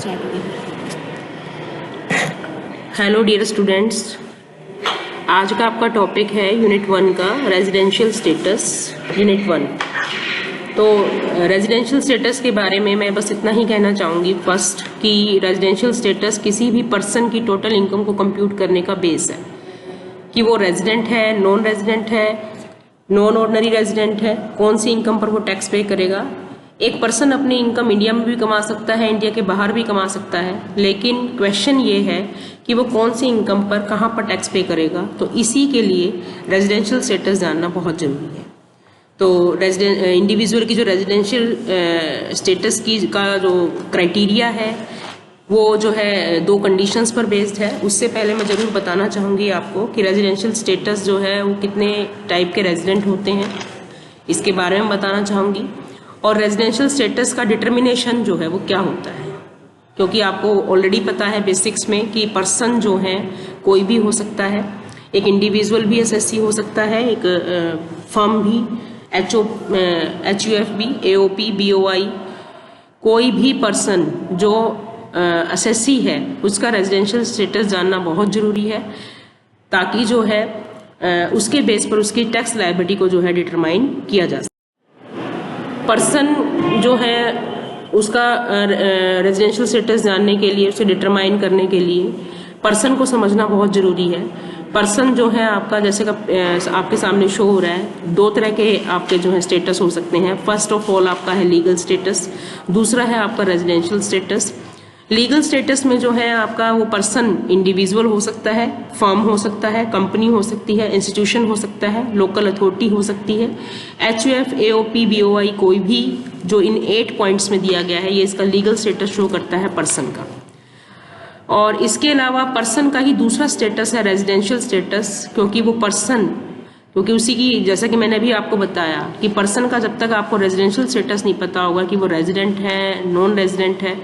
Start हो गया। Hello dear students, आज का आपका टॉपिक है यूनिट 1 का रेजिडेंशियल स्टेटस यूनिट 1। तो रेजिडेंशियल स्टेटस के बारे में मैं बस इतना ही कहना चाहूँगी फर्स्ट कि रेजिडेंशियल स्टेटस किसी भी पर्सन की टोटल इनकम को कंप्यूट करने का बेस है कि वो रेजिडेंट है, नॉन रेजिडेंट है, नॉन ऑर्डिनरी रेजिडेंट है, कौन सी इनकम पर वो टैक्स पे करेगा। एक पर्सन अपनी इनकम इंडिया में भी कमा सकता है, इंडिया के बाहर भी कमा सकता है, लेकिन क्वेश्चन ये है कि वो कौन सी इनकम पर कहाँ पर टैक्स पे करेगा। तो इसी के लिए रेजिडेंशियल स्टेटस जानना बहुत जरूरी है। तो इंडिविजुअल की जो रेजिडेंशियल स्टेटस की का जो क्राइटेरिया है वो जो है 2 कंडीशंस पर बेस्ड है। उससे पहले मैं ज़रूर बताना चाहूँगी आपको कि रेजिडेंशियल स्टेटस जो है वो कितने टाइप के रेजिडेंट होते हैं, इसके बारे में बताना चाहूँगी। और रेजिडेंशियल स्टेटस का डिटर्मिनेशन जो है वो क्या होता है, क्योंकि आपको ऑलरेडी पता है बेसिक्स में कि पर्सन जो है कोई भी हो सकता है। एक इंडिविजुअल भी एसएससी हो सकता है, एक फर्म भी, HUF भी, AOP, BOI, कोई भी पर्सन जो एसएससी है उसका रेजिडेंशियल स्टेटस जानना बहुत ज़रूरी है, ताकि जो है उसके बेस पर उसकी टैक्स लायबिलिटी को जो है डिटरमाइन किया जा सके। पर्सन जो है उसका रेजिडेंशियल स्टेटस जानने के लिए, उसे डिटरमाइन करने के लिए पर्सन को समझना बहुत ज़रूरी है। पर्सन जो है आपका, जैसे का आपके सामने शो हो रहा है, 2 तरह के आपके जो है स्टेटस हो सकते हैं। फर्स्ट ऑफ ऑल आपका है लीगल स्टेटस, दूसरा है आपका रेजिडेंशियल स्टेटस। लीगल स्टेटस में जो है आपका वो पर्सन इंडिविजुअल हो सकता है, फर्म हो सकता है, कंपनी हो सकती है, इंस्टीट्यूशन हो सकता है, लोकल अथॉरिटी हो सकती है, HUF, AOP, BOI, कोई भी जो इन 8 पॉइंट्स में दिया गया है, ये इसका लीगल स्टेटस शो करता है पर्सन का। और इसके अलावा पर्सन का ही दूसरा स्टेटस है रेजिडेंशियल स्टेटस, क्योंकि वो पर्सन, क्योंकि उसी की, जैसा कि मैंने अभी आपको बताया कि पर्सन का जब तक आपको रेजिडेंशियल स्टेटस नहीं पता होगा कि वो रेजिडेंट है, नॉन रेजिडेंट है,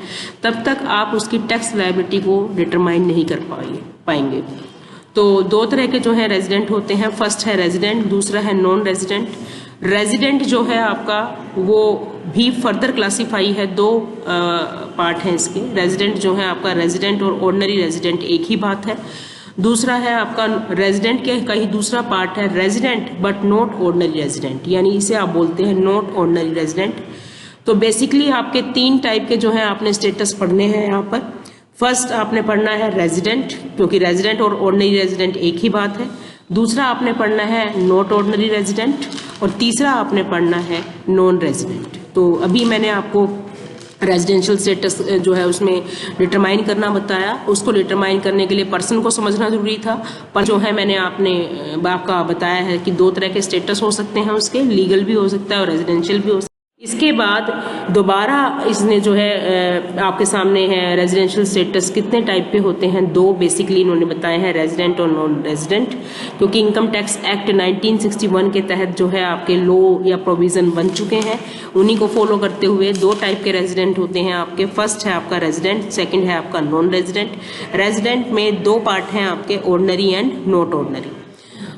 तब तक आप उसकी टैक्स लायबिलिटी को डिटरमाइन नहीं कर पाएंगे। तो 2 तरह के जो है रेजिडेंट होते हैं, फर्स्ट है रेजिडेंट, दूसरा है नॉन रेजिडेंट। रेजिडेंट जो है आपका वो भी फर्दर क्लासीफाई है, 2 पार्ट हैं इसके। रेजिडेंट जो है आपका, रेजिडेंट और ऑर्डिनरी रेजिडेंट एक ही बात है। दूसरा है आपका रेजिडेंट के का ही दूसरा पार्ट है resident but not ordinary resident, यानी इसे आप बोलते हैं नॉट ऑर्डिनरी रेजिडेंट। तो बेसिकली आपके 3 टाइप के जो है आपने स्टेटस पढ़ने हैं यहाँ पर। फर्स्ट आपने पढ़ना है रेजिडेंट, क्योंकि रेजिडेंट और ऑर्डिनरी रेजिडेंट एक ही बात है। दूसरा आपने पढ़ना है नॉट ऑर्डिनरी रेजिडेंट, और तीसरा आपने पढ़ना है नॉन रेजिडेंट। तो अभी मैंने आपको रेजिडेंशियल स्टेटस जो है उसमें डिटरमाइन करना बताया। उसको डिटरमाइन करने के लिए पर्सन को समझना जरूरी था, पर जो है मैंने आपका बताया है कि 2 तरह के स्टेटस हो सकते हैं उसके, लीगल भी हो सकता है और रेजिडेंशियल भी हो सकता है। इसके बाद दोबारा इसने जो है आपके सामने है रेजिडेंशियल स्टेटस कितने टाइप पे होते हैं, 2 बेसिकली इन्होंने बताए हैं, रेजिडेंट और नॉन रेजिडेंट। क्योंकि इनकम टैक्स एक्ट 1961 के तहत जो है आपके लॉ या प्रोविजन बन चुके हैं, उन्हीं को फॉलो करते हुए 2 टाइप के रेजिडेंट होते हैं आपके। फर्स्ट है आपका रेजिडेंट, सेकेंड है आपका नॉन रेजिडेंट। रेजिडेंट में 2 पार्ट हैं आपके, ऑर्डिनरी एंड नॉट ऑर्डिनरी।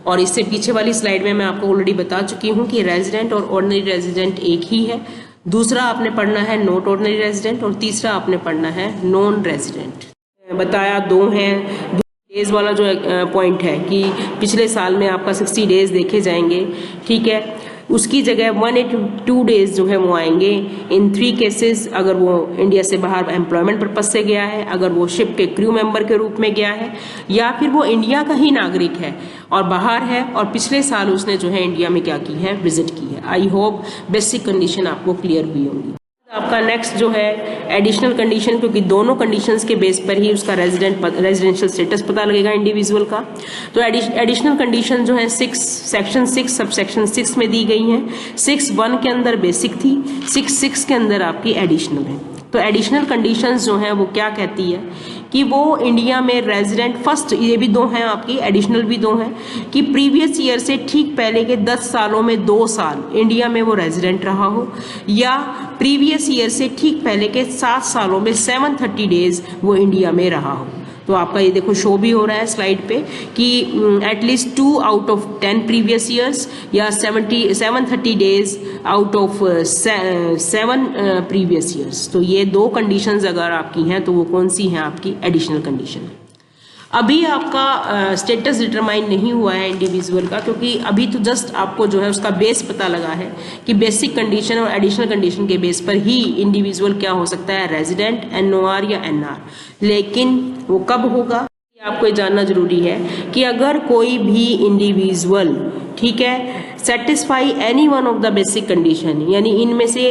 और इससे पीछे वाली स्लाइड में मैं आपको ऑलरेडी बता चुकी हूँ कि रेजिडेंट और ऑर्डिनरी रेजिडेंट एक ही है। दूसरा आपने पढ़ना है नॉट ऑर्डिनरी रेजिडेंट, और तीसरा आपने पढ़ना है नॉन रेजिडेंट। बताया 2 हैं। डेज वाला जो पॉइंट है कि पिछले साल में आपका 60 डेज देखे जाएंगे, ठीक है, उसकी जगह 182 डेज जो है वो आएंगे इन 3 केसेस। अगर वो इंडिया से बाहर एम्प्लॉयमेंट पर्पज से गया है, अगर वो शिप के क्रू मेंबर के रूप में गया है, या फिर वो इंडिया का ही नागरिक है और बाहर है और पिछले साल उसने जो है इंडिया में क्या की है, विजिट की है। आई होप बेसिक कंडीशन आपको क्लियर हुई होंगी। आपका नेक्स्ट जो है एडिशनल कंडीशन, क्योंकि दोनों कंडीशंस के बेस पर ही उसका रेजिडेंशियल स्टेटस पता लगेगा इंडिविजुअल का। तो एडिशनल कंडीशन जो है सेक्शन 6 सब सेक्शन 6 में दी गई हैं। 6(1) के अंदर बेसिक थी, 6(6) के अंदर आपकी एडिशनल है। तो एडिशनल कंडीशंस जो हैं वो क्या कहती है कि वो इंडिया में रेजिडेंट, फर्स्ट ये भी 2 हैं आपकी, एडिशनल भी 2 हैं, कि प्रीवियस ईयर से ठीक पहले के 10 सालों में 2 साल इंडिया में वो रेजिडेंट रहा हो, या प्रीवियस ईयर से ठीक पहले के 7 सालों में 730 डेज वो इंडिया में रहा हो। तो आपका ये देखो शो भी हो रहा है स्लाइड पे कि at least 2 out of 10 previous years या 730 days out of 7 previous years. तो ये 2 कंडीशंस अगर आपकी हैं तो वो कौन सी हैं आपकी एडिशनल कंडीशन। अभी आपका स्टेटस डिटरमाइन नहीं हुआ है इंडिविजुअल का, क्योंकि अभी तो जस्ट आपको जो है उसका बेस पता लगा है कि बेसिक कंडीशन और एडिशनल कंडीशन के बेस पर ही इंडिविजुअल क्या हो सकता है, रेजिडेंट, NOR या NR। लेकिन वो कब होगा आपको ये जानना जरूरी है कि अगर कोई भी इंडिविजुअल, ठीक है, satisfy any one of the basic condition, यानी इनमें से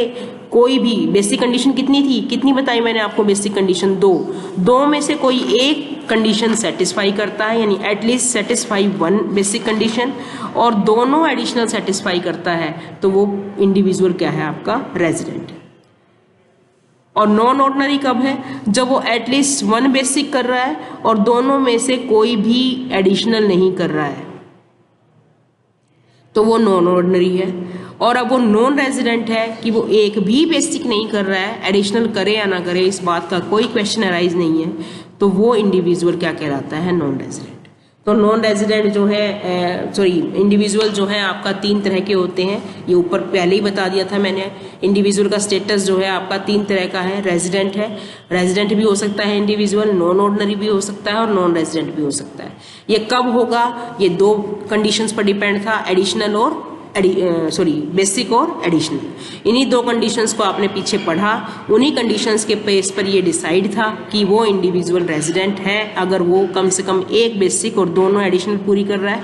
कोई भी बेसिक कंडीशन कितनी थी, कितनी बताई मैंने आपको, बेसिक कंडीशन 2 में से कोई एक कंडीशन सेटिस्फाई करता है, यानी एटलीस्ट सेटिस्फाई 1 बेसिक कंडीशन, और दोनों एडिशनल सेटिस्फाई करता है, तो वो इंडिविजुअल क्या है आपका, रेजिडेंट। और नॉन ऑर्डिनरी कब है, जब वो एटलीस्ट 1 बेसिक कर रहा है और दोनों में से कोई भी एडिशनल नहीं कर रहा है, तो वो नॉन ऑर्डिनरी है। और अब वो नॉन रेजिडेंट है कि वो एक भी बेसिक नहीं कर रहा है, एडिशनल करे या ना करे इस बात का कोई क्वेश्चन अराइज नहीं है, तो वो इंडिविजुअल क्या कहलाता है, नॉन रेजिडेंट। तो नॉन रेजिडेंट जो है इंडिविजुअल जो है आपका 3 तरह के होते हैं, ये ऊपर पहले ही बता दिया था मैंने। इंडिविजुअल का स्टेटस जो है आपका 3 तरह का है, रेजिडेंट है, रेजिडेंट भी हो सकता है इंडिविजुअल, नॉन ऑर्डिनरी भी हो सकता है और नॉन रेजिडेंट भी हो सकता है। ये कब होगा, ये 2 कंडीशंस पर डिपेंड था, एडिशनल और बेसिक और एडिशनल। इन्हीं 2 कंडीशंस को आपने पीछे पढ़ा, उन्हीं कंडीशंस के बेस पर ये डिसाइड था कि वो इंडिविजुअल रेजिडेंट है अगर वो कम से कम एक बेसिक और दोनों एडिशनल पूरी कर रहा है।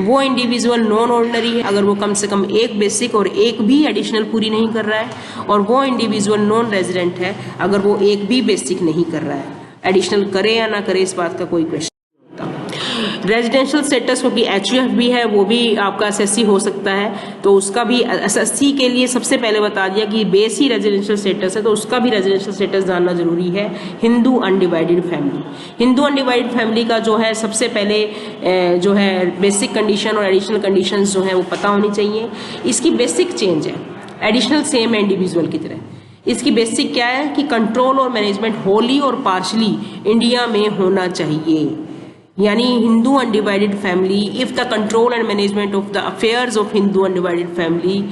वो इंडिविजुअल नॉन ऑर्डिनरी है अगर वो कम से कम एक बेसिक और एक भी एडिशनल पूरी नहीं कर रहा है। और वो इंडिविजुअल नॉन रेजिडेंट है अगर वो एक भी बेसिक नहीं कर रहा है, एडिशनल करे या ना करे इस बात का कोई क्वेश्चन। रेजिडेंशियल स्टेटस क्योंकि HUF भी है, वो भी आपका SSC हो सकता है, तो उसका भी SSC के लिए सबसे पहले बता दिया कि बेस ही रेजिडेंशियल स्टेटस है, तो उसका भी रेजिडेंशियल स्टेटस जानना जरूरी है। Hindu undivided family, Hindu undivided family का जो है सबसे पहले जो है बेसिक कंडीशन और एडिशनल कंडीशन जो है वो पता होनी चाहिए। इसकी बेसिक चेंज है, एडिशनल सेम है इंडिविजुअल की तरह। इसकी बेसिक क्या है कि कंट्रोल और मैनेजमेंट होली और पार्शली इंडिया में होना चाहिए, यानी Hindu undivided family, if the control and management of the affairs of Hindu undivided family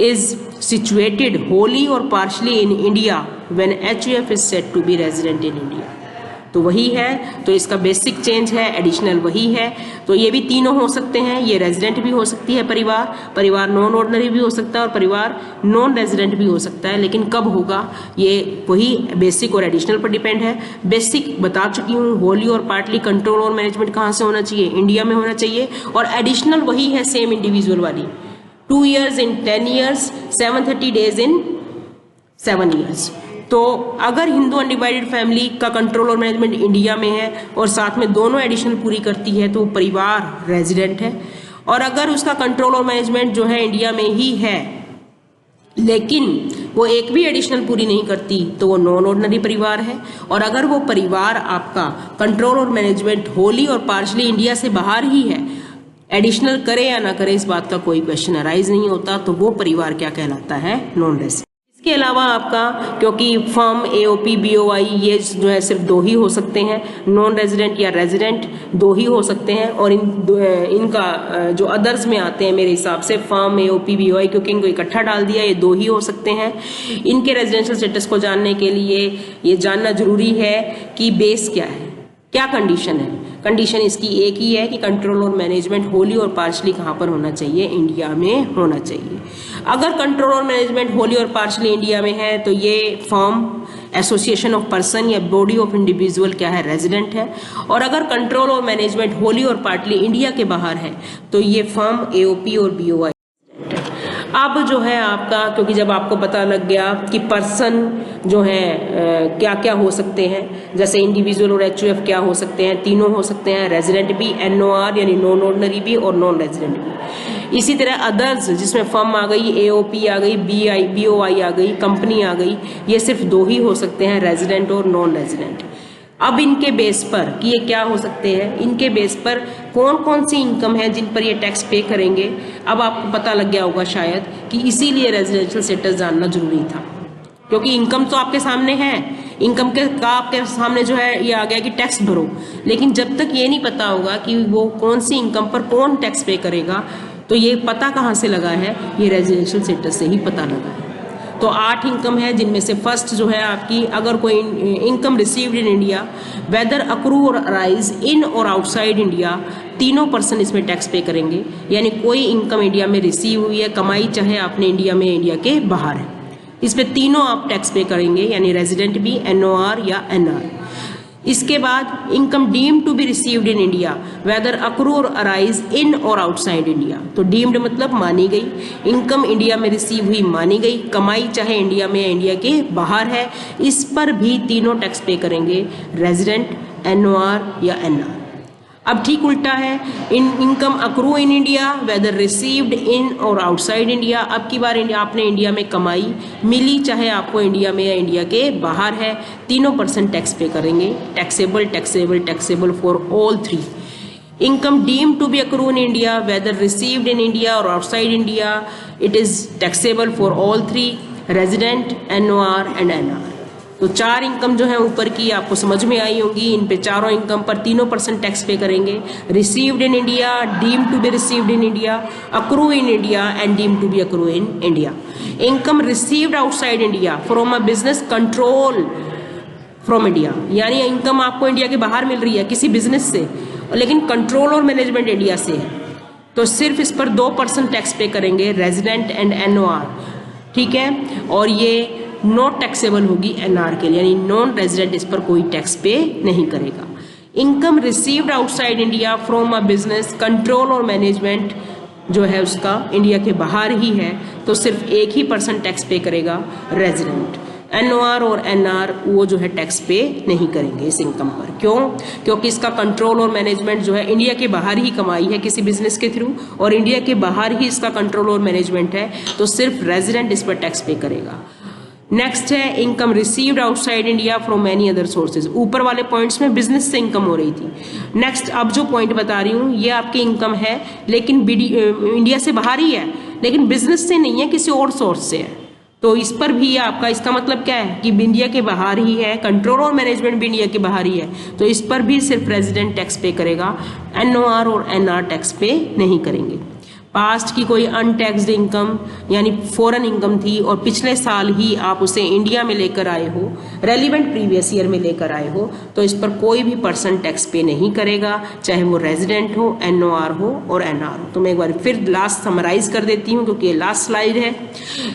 is situated wholly और partially in India when HUF is said to be resident in India. तो वही है, तो इसका बेसिक चेंज है, एडिशनल वही है। तो ये भी तीनों हो सकते हैं, ये रेजिडेंट भी हो सकती है परिवार नॉन ऑर्डिनरी भी हो सकता है और परिवार नॉन रेजिडेंट भी हो सकता है। लेकिन कब होगा, ये वही बेसिक और एडिशनल पर डिपेंड है। बेसिक बता चुकी हूँ, होली और पार्टली कंट्रोल और मैनेजमेंट कहाँ से होना चाहिए, इंडिया में होना चाहिए। और एडिशनल वही है सेम इंडिविजुअल वाली, 2 years in 10 years, 730 days in 7 years। तो अगर हिंदू अनडिवाइडेड फैमिली का कंट्रोल और मैनेजमेंट इंडिया में है और साथ में दोनों एडिशनल पूरी करती है तो परिवार रेजिडेंट है। और अगर उसका कंट्रोल और मैनेजमेंट जो है इंडिया में ही है लेकिन वो एक भी एडिशनल पूरी नहीं करती तो वो नॉन ऑर्डिनरी परिवार है। और अगर वो परिवार आपका कंट्रोल और मैनेजमेंट होली और पार्शली इंडिया से बाहर ही है, एडिशनल करे या ना करे इस बात का कोई क्वेश्चन अराइज नहीं होता, तो वो परिवार क्या कहलाता है, नॉन रेजिडेंट। इसके अलावा आपका क्योंकि फर्म, AOP, BOI ये जो है सिर्फ 2 ही हो सकते हैं, नॉन रेजिडेंट या रेजिडेंट 2 ही हो सकते हैं। और इनका जो अदर्स में आते हैं मेरे हिसाब से फर्म, AOP, BOI, क्योंकि इनको इकट्ठा डाल दिया, ये 2 ही हो सकते हैं। इनके रेजिडेंशियल स्टेटस को जानने के लिए ये जानना जरूरी है कि बेस क्या है, क्या कंडीशन है। कंडीशन इसकी एक ही है कि कंट्रोल और मैनेजमेंट होली और पार्शली कहाँ पर होना चाहिए, इंडिया में होना चाहिए। अगर कंट्रोल और मैनेजमेंट होली और पार्शली इंडिया में है तो ये फर्म, एसोसिएशन ऑफ पर्सन या बॉडी ऑफ इंडिविजुअल क्या है, रेजिडेंट है। और अगर कंट्रोल और मैनेजमेंट होली और पार्टली इंडिया के बाहर है तो ये फर्म, AOP और BOI। अब जो है आपका, क्योंकि जब आपको पता लग गया कि पर्सन जो है क्या क्या हो सकते हैं, जैसे इंडिविजुअल और HUF क्या हो सकते हैं, तीनों हो सकते हैं, रेजिडेंट भी, NOR यानी नॉन ऑर्डिनरी भी और नॉन रेजिडेंट भी। इसी तरह अदर्स जिसमें फर्म आ गई, AOP आ गई, BOI आ गई, कंपनी आ गई, ये सिर्फ 2 ही हो सकते हैं, रेजिडेंट और नॉन रेजिडेंट। अब इनके बेस पर कि ये क्या हो सकते हैं, इनके बेस पर कौन कौन सी इनकम है जिन पर ये टैक्स पे करेंगे, अब आपको पता लग गया होगा शायद कि इसीलिए रेजिडेंशियल स्टेटस जानना जरूरी था, क्योंकि इनकम तो आपके सामने है, इनकम के का आपके सामने जो है ये आ गया कि टैक्स भरो, लेकिन जब तक ये नहीं पता होगा कि वो कौन सी इनकम पर कौन टैक्स पे करेगा, तो ये पता कहाँ से लगा है, ये रेजिडेंशियल स्टेटस से ही पता लगा है। तो 8 इनकम है, जिनमें से फर्स्ट जो है आपकी, अगर कोई income received in India whether accrue और अराइज इन और आउटसाइड इंडिया, तीनों पर्सन इसमें टैक्स पे करेंगे। यानी कोई इनकम इंडिया में रिसीव हुई है, कमाई चाहे आपने इंडिया में इंडिया के बाहर है, इसमें तीनों आप टैक्स पे करेंगे, यानी रेजिडेंट भी, एनओआर या एनआर। इसके बाद income deemed to be received in India whether accrue और अराइज इन और आउटसाइड इंडिया। तो डीम्ड मतलब मानी गई, इनकम इंडिया में रिसीव हुई मानी गई, कमाई चाहे इंडिया में या इंडिया के बाहर है, इस पर भी तीनों टैक्स पे करेंगे, रेजिडेंट, एनओआर या एनआर। अब ठीक उल्टा है, income accrue in India whether received in और आउटसाइड इंडिया। अब की बार आपने इंडिया में कमाई मिली, चाहे आपको इंडिया में या इंडिया के बाहर है, तीनों पर्सन टैक्स पे करेंगे, taxable, taxable, taxable for all 3। Income deemed to be accrue in India whether received in India और outside India, it is taxable for all 3, resident, NOR and NR. तो 4 income जो है ऊपर की आपको समझ में आई होंगी, इन पे चारों इनकम पर तीनों पर्सन टैक्स पे करेंगे, received in India, deemed to be received in India, accrue in India and deemed to be accrue in India. Income received outside India from a business control from India, यानी income आपको India के बाहर मिल रही है किसी business से, लेकिन control और मैनेजमेंट इंडिया से है, तो सिर्फ इस पर 2 पर्सन टैक्स पे करेंगे, रेजिडेंट एंड एनओआर, ठीक है। और ये नॉट टैक्सेबल होगी एनआर के लिए, यानी नॉन रेजिडेंट इस पर कोई टैक्स पे नहीं करेगा। Income received outside India from a business control और मैनेजमेंट जो है उसका इंडिया के बाहर ही है, तो सिर्फ एक ही पर्सन टैक्स पे करेगा, रेजिडेंट। एनओआर और एनआर वो जो है टैक्स पे नहीं करेंगे इस इनकम पर। क्यों? क्योंकि इसका कंट्रोल और मैनेजमेंट जो है इंडिया के बाहर ही कमाई है किसी बिजनेस के थ्रू, और इंडिया के बाहर ही इसका कंट्रोल और मैनेजमेंट है, तो सिर्फ रेजिडेंट इस पर टैक्स पे करेगा। नेक्स्ट है income received outside India from any other sources. ऊपर वाले पॉइंट्स में बिजनेस से इनकम हो रही थी। नेक्स्ट अब जो पॉइंट बता रही हूँ ये आपकी इनकम है, लेकिन इंडिया से बाहर ही है, लेकिन बिजनेस से नहीं है, किसी और सोर्स से है, तो इस पर भी आपका, इसका मतलब क्या है कि इंडिया के बाहर ही है, कंट्रोल और मैनेजमेंट भी इंडिया के बाहर ही है, तो इस पर भी सिर्फ रेजिडेंट टैक्स पे करेगा, एनओआर और एनआर टैक्स पे नहीं करेंगे। पास्ट की कोई अनटैक्सड इनकम यानी फॉरेन इनकम थी और पिछले साल ही आप उसे इंडिया में लेकर आए हो, रेलिवेंट प्रीवियस ईयर में लेकर आए हो, तो इस पर कोई भी पर्सन टैक्स पे नहीं करेगा, चाहे वो रेजिडेंट हो, एनओआर हो और एनआर हो। तो मैं एक बार फिर लास्ट समराइज कर देती हूँ क्योंकि ये लास्ट स्लाइड है,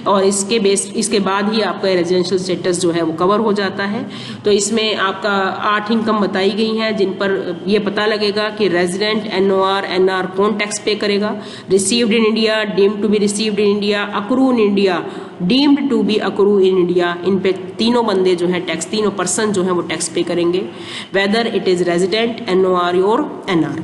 और इसके बाद ही आपका रेजिडेंशियल स्टेटस जो है वो कवर हो जाता है। तो इसमें आपका 8 इनकम बताई गई हैं जिन पर ये पता लगेगा कि रेजिडेंट, एनओआर, एनआर कौन टैक्स पे करेगा। Received in India, deemed to be received in India, accrue in India, deemed to be accrue in India, इन पे तीनों बंदे जो हैं टैक्स, तीनों पर्सन जो हैं वो टैक्स पे करेंगे, whether it is resident, NOR और एनआर।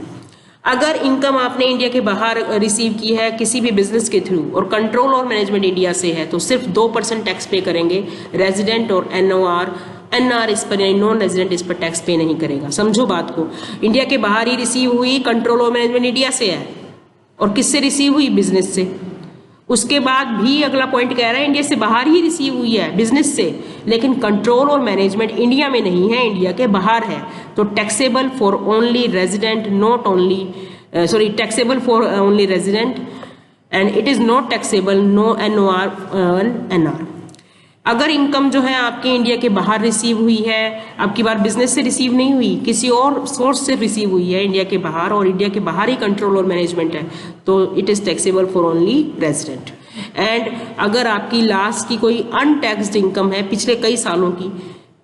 अगर इनकम आपने इंडिया के बाहर रिसीव की है किसी भी बिजनेस के थ्रू और कंट्रोल और मैनेजमेंट इंडिया से है, तो सिर्फ 2% टैक्स पे करेंगे, रेजिडेंट और एनओआर। एनआर इस पर, यानी नॉन रेजिडेंट इस पर टैक्स पे नहीं करेगा। समझो बात को, इंडिया के बाहर ही रिसीव हुई, कंट्रोल और मैनेजमेंट इंडिया से है, और किससे रिसीव हुई? बिजनेस से। उसके बाद भी अगला पॉइंट कह रहा है इंडिया से बाहर ही रिसीव हुई है बिजनेस से, लेकिन कंट्रोल और मैनेजमेंट इंडिया में नहीं है, इंडिया के बाहर है, तो taxable for only resident, not only taxable for only resident and it is not taxable, no NOR NR. अगर इनकम जो है आपके इंडिया के बाहर रिसीव हुई है, अब की बार बिजनेस से रिसीव नहीं हुई, किसी और सोर्स से रिसीव हुई है इंडिया के बाहर, और इंडिया के बाहर ही कंट्रोल और मैनेजमेंट है, तो it is taxable for only resident. And अगर आपकी लास्ट की कोई अनटैक्सड इनकम है पिछले कई सालों की,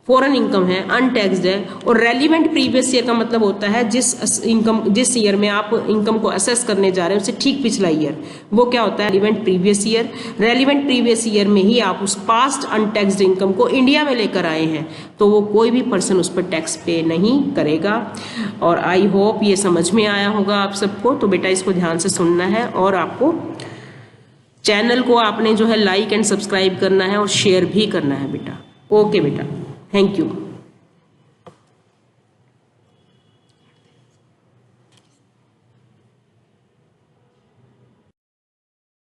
फॉरेन इनकम है, अनटैक्सड है, और रेलिवेंट प्रीवियस ईयर का मतलब होता है जिस ईयर में आप इनकम को असेस करने जा रहे हैं उससे ठीक पिछला ईयर, वो क्या होता है? Relevant previous year. Relevant previous year में ही आप उस पास्ट अनटैक्सड इनकम को इंडिया में लेकर आए हैं, तो वो कोई भी पर्सन उस पर टैक्स पे नहीं करेगा। और आई होप ये समझ में आया होगा आप सबको। तो बेटा इसको ध्यान से सुनना है, और आपको चैनल को आपने जो है लाइक एंड सब्सक्राइब करना है और शेयर भी करना है बेटा। ओके बेटा, थैंक यू।